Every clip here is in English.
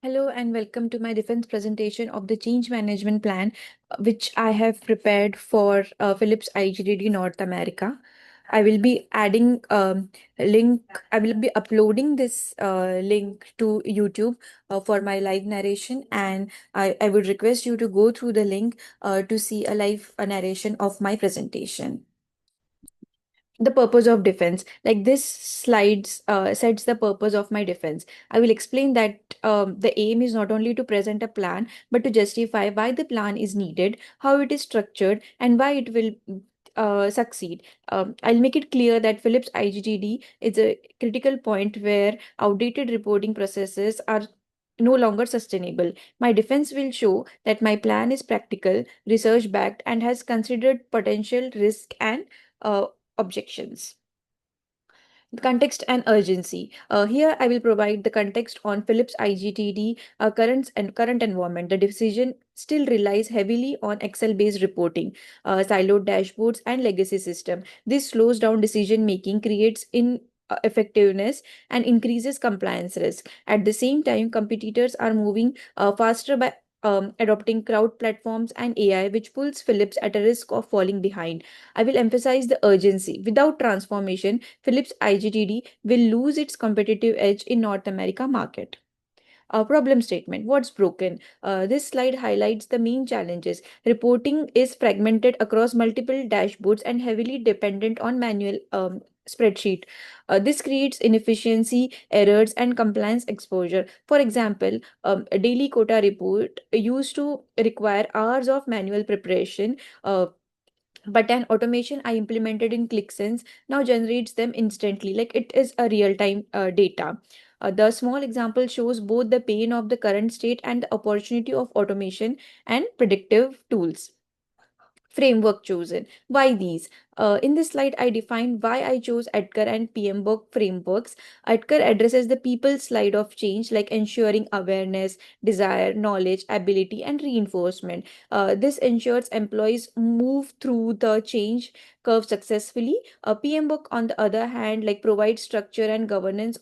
Hello and welcome to my defense presentation of the change management plan, which I have prepared for Philips IGDD North America. I will be adding link. I will be uploading this link to YouTube for my live narration, and I would request you to go through the link to see a live narration of my presentation. The purpose of defense, like this slides sets the purpose of my defense. I will explain that the aim is not only to present a plan but to justify why the plan is needed, how it is structured, and why it will succeed. I'll make it clear that Philips IGTD is a critical point where outdated reporting processes are no longer sustainable. My defense will show that my plan is practical, research backed, and has considered potential risk and uh, objections. Context and urgency. Here, I will provide the context on Philips IGTD current environment. The decision still relies heavily on Excel-based reporting, siloed dashboards, and legacy system. This slows down decision making, creates in effectiveness and increases compliance risk. At the same time, competitors are moving faster by adopting cloud platforms and AI, which pulls Philips at a risk of falling behind. I will emphasize the urgency. Without transformation, Philips IGTD will lose its competitive edge in North America market. Problem statement. What's broken? This slide highlights the main challenges. Reporting is fragmented across multiple dashboards and heavily dependent on manual spreadsheet. This creates inefficiency, errors, and compliance exposure. For example, a daily quota report used to require hours of manual preparation. But an automation I implemented in ClickSense now generates them instantly, like it is a real-time data. The small example shows both the pain of the current state and the opportunity of automation and predictive tools. Framework chosen. Why these? In this slide, I define why I chose Edgar and PMBOK frameworks. Edgar addresses the people slide of change, like ensuring awareness, desire, knowledge, ability, and reinforcement. This ensures employees move through the change curve successfully. PMBOK, on the other hand, like provides structure and governance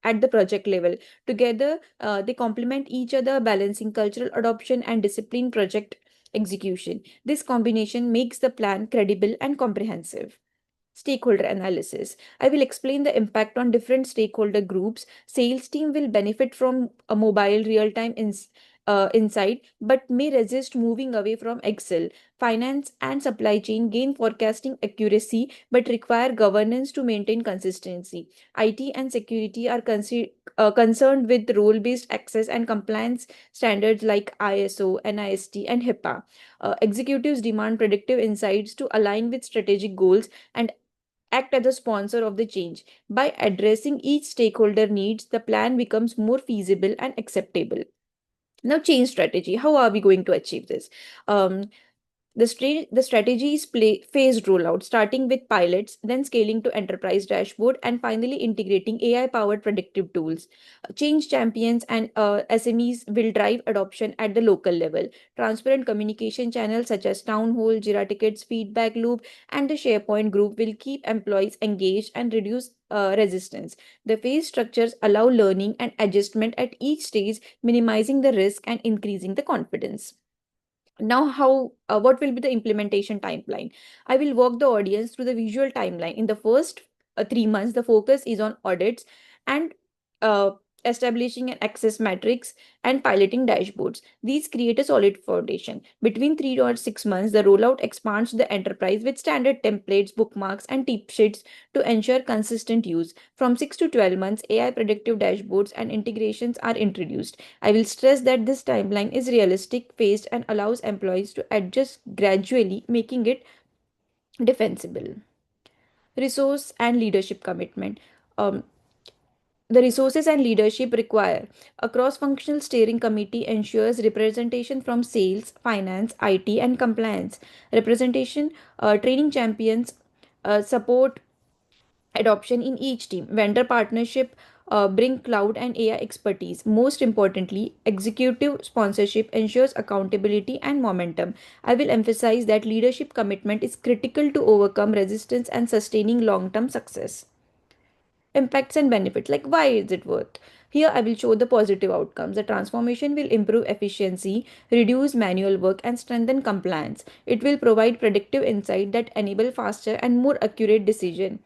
at the project level. Together, they complement each other, balancing cultural adoption and discipline project execution. This combination makes the plan credible and comprehensive. Stakeholder analysis. I will explain the impact on different stakeholder groups. Sales team will benefit from a mobile real-time insight, but may resist moving away from Excel. Finance and supply chain gain forecasting accuracy, but require governance to maintain consistency. IT and security are concerned with role-based access and compliance standards like ISO, NIST, and HIPAA. Executives demand predictive insights to align with strategic goals and act as a sponsor of the change. By addressing each stakeholder needs, the plan becomes more feasible and acceptable. Now, change strategy. How are we going to achieve this? Um, the strategy is phased rollout, starting with pilots, then scaling to enterprise dashboard, and finally integrating AI-powered predictive tools. Change champions and SMEs will drive adoption at the local level. Transparent communication channels such as Town Hall, Jira Tickets, Feedback Loop, and the SharePoint group will keep employees engaged and reduce resistance. The phase structures allow learning and adjustment at each stage, minimizing the risk and increasing the confidence. Now, how what will be the implementation timeline? I will walk the audience through the visual timeline. In the first 3 months, the focus is on audits and uh, establishing an access matrix and piloting dashboards. These create a solid foundation. Between 3 or 6 months, the rollout expands the enterprise with standard templates, bookmarks, and tip sheets to ensure consistent use. From 6 to 12 months, AI predictive dashboards and integrations are introduced. I will stress that this timeline is realistic, phased, and allows employees to adjust gradually, making it defensible. Resource and leadership commitment. Um, the resources and leadership require a cross-functional steering committee ensures representation from sales, finance, IT, and compliance. Representation, training champions, support adoption in each team. Vendor partnership bring cloud and AI expertise. Most importantly, executive sponsorship ensures accountability and momentum. I will emphasize that leadership commitment is critical to overcome resistance and sustaining long-term success. impacts and benefits, like why is it worth. Here I will show the positive outcomes. The transformation will improve efficiency, reduce manual work, and strengthen compliance. It will provide predictive insight that enable faster and more accurate decision.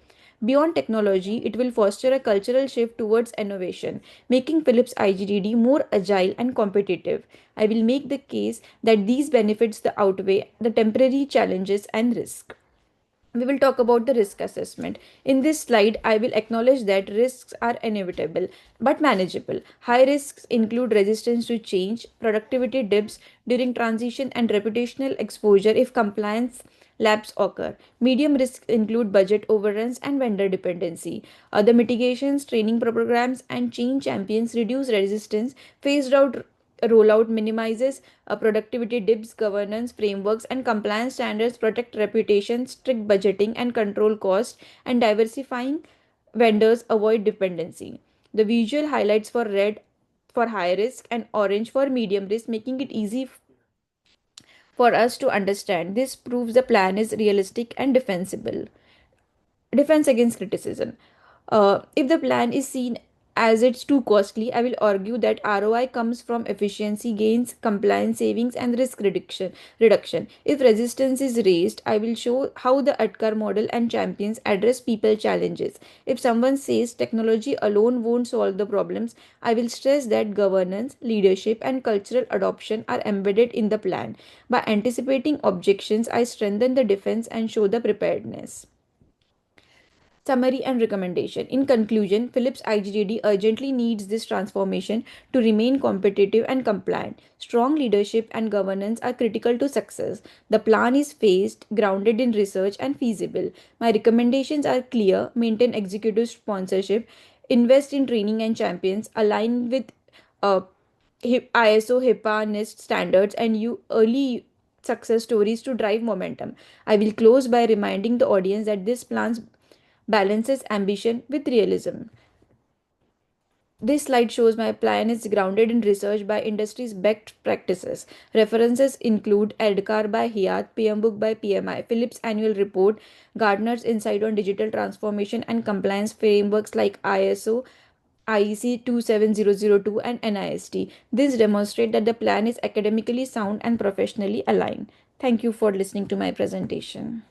Beyond technology, it will foster a cultural shift towards innovation, making Philips IGDD more agile and competitive. I will make the case that these benefits outweigh the temporary challenges and risk. We will talk about the risk assessment. In this slide, I will acknowledge that risks are inevitable but manageable. High risks include resistance to change, productivity dips during transition, and reputational exposure if compliance lapse occur. Medium risks include budget overruns and vendor dependency. Other mitigations, training programs, and change champions reduce resistance. Phased out rollout minimizes productivity dips, governance frameworks, and compliance standards protect reputation, strict budgeting and control cost, and diversifying vendors avoid dependency. The visual highlights for red for high risk and orange for medium risk, making it easy for us to understand. This proves the plan is realistic and defensible. Defense against criticism. If the plan is seen as it's too costly, I will argue that ROI comes from efficiency gains, compliance savings, and risk reduction. If resistance is raised, I will show how the Atkar model and champions address people challenges. If someone says technology alone won't solve the problems, I will stress that governance, leadership, and cultural adoption are embedded in the plan. By anticipating objections, I strengthen the defense and show the preparedness. Summary and recommendation. In conclusion, Philips IGDD urgently needs this transformation to remain competitive and compliant. Strong leadership and governance are critical to success. The plan is phased, grounded in research, and feasible. My recommendations are clear: maintain executive sponsorship, invest in training and champions, align with uh, ISO, HIPAA, NIST standards, and you early success stories to drive momentum. I will close by reminding the audience that this plan balances ambition with realism. This slide shows my plan is grounded in research by industry's best practices. References include EDCAR by HIAT, PMBOK by PMI, Philips Annual Report, Gardner's Insight on Digital Transformation and Compliance frameworks like ISO, IEC 27002, and NIST. This demonstrate that the plan is academically sound and professionally aligned. Thank you for listening to my presentation.